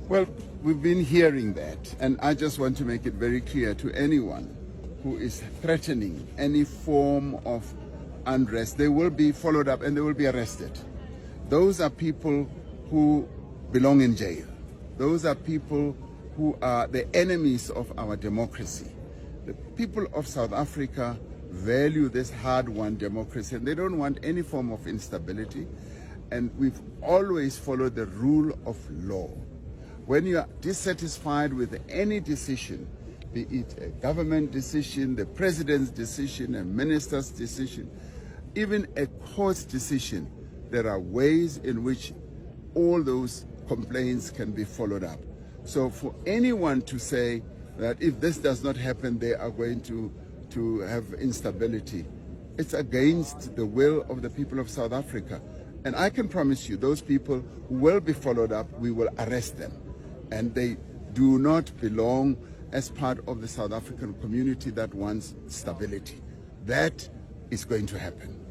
Well, we've been hearing that, and I just want to make it very clear to anyone who is threatening any form of unrest, they will be followed up and they will be arrested. Those are people who belong in jail. Those are people who are the enemies of our democracy. The people of South Africa value this hard-won democracy, and they don't want any form of instability. And we've always followed the rule of law. When you are dissatisfied with any decision, be it a government decision, the president's decision, a minister's decision, even a court's decision, there are ways in which all those complaints can be followed up. So for anyone to say that if this does not happen, they are going to have instability, it's against the will of the people of South Africa. And I can promise you, those people will be followed up. We will arrest them. And they do not belong as part of the South African community that wants stability. That is going to happen.